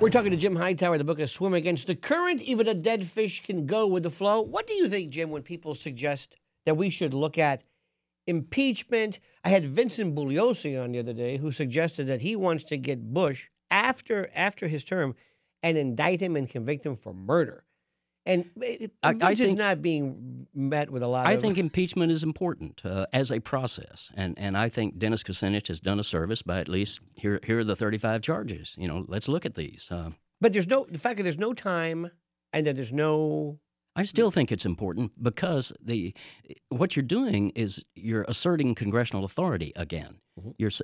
We're talking to Jim Hightower. The book is Swim Against the Current. Even a dead fish can go with the flow. What do you think, Jim, when people suggest that we should look at impeachment? I had Vincent Bugliosi on the other day who suggested that he wants to get Bush after his term and indict him and convict him for murder. And I think not being met with a lot of... I think impeachment is important as a process. And I think Dennis Kucinich has done a service by at least, here are the 35 charges. You know, let's look at these. But the fact that there's no time and that there's no... I still think it's important because what you're doing is you're asserting congressional authority again. Mm-hmm.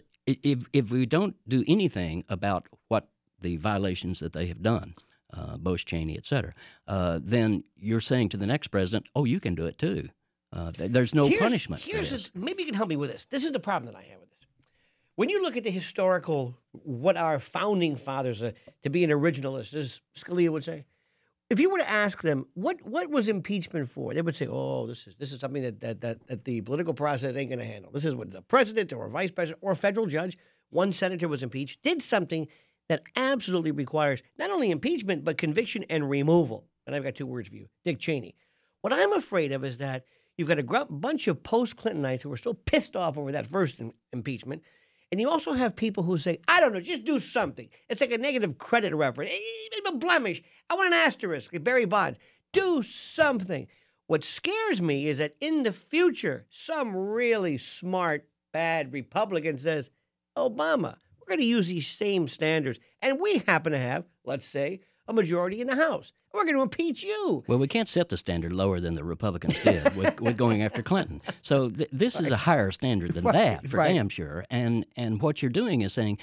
If we don't do anything about what the violations that they have done, Bush, Cheney, et cetera, then you're saying to the next president, oh, you can do it too. There's no punishment for this. Maybe you can help me with this. This is the problem that I have with this. When you look at the historical, what our founding fathers, to be an originalist, as Scalia would say, if you were to ask them, what was impeachment for? They would say, oh, this is something that the political process ain't going to handle. This is what the president or a vice president or a federal judge, one senator was impeached, did something that absolutely requires not only impeachment, but conviction and removal. And I've got two words for you, Dick Cheney. What I'm afraid of is that you've got a bunch of post-Clintonites who are still pissed off over that first impeachment. And you also have people who say, I don't know, just do something. It's like a negative credit reference. A blemish. I want an asterisk, like Barry Bonds. Do something. What scares me is that in the future, some really smart, bad Republican says, Obama, we're going to use these same standards. And we happen to have, let's say, a majority in the House. We're going to impeach you. Well, we can't set the standard lower than the Republicans did with going after Clinton. So this is a higher standard than that, for damn sure. And what you're doing is saying,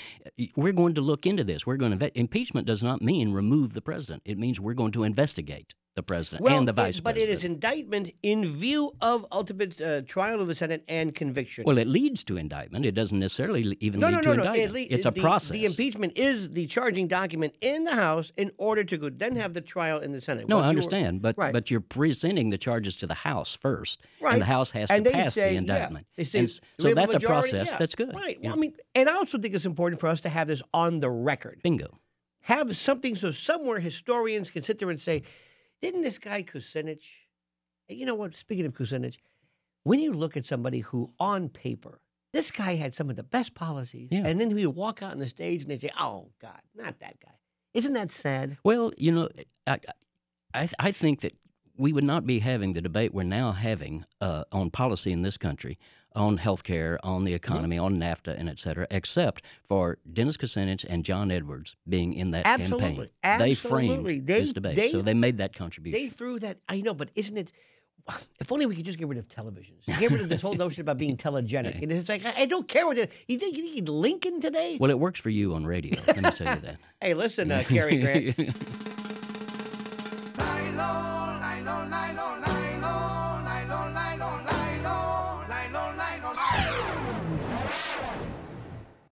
we're going to look into this. We're going to impeachment does not mean remove the president. It means we're going to investigate the president and the vice president. But it is indictment in view of ultimate trial of the Senate and conviction. Well, it leads to indictment. It doesn't necessarily even lead to indictment. It's a process. The impeachment is the charging document in the House in order to then have the trial in the Senate. No, I understand, but you're presenting the charges to the House first, and the House has to pass the indictment. Yeah, they say, so that's a process that's good. Right. Yeah. Well, I mean, and I also think it's important for us to have this on the record. Bingo. Have something so somewhere historians can sit there and say, didn't this guy Kucinich, you know what, speaking of Kucinich, when you look at somebody who on paper, this guy had some of the best policies, and then we would walk out on the stage and they say, oh, God, not that guy. Isn't that sad? Well, you know, I think that we would not be having the debate we're now having on policy in this country, on health care, on the economy, on NAFTA, and et cetera, except for Dennis Kucinich and John Edwards being in that campaign. They framed this debate, so they made that contribution. They threw that, I know, but isn't it, if only we could just get rid of televisions. Get rid of this whole notion about being telegenic. And it's like, I don't care what you think Lincoln today? Well, it works for you on radio, let me tell you that. Hey, listen, Cary Grant.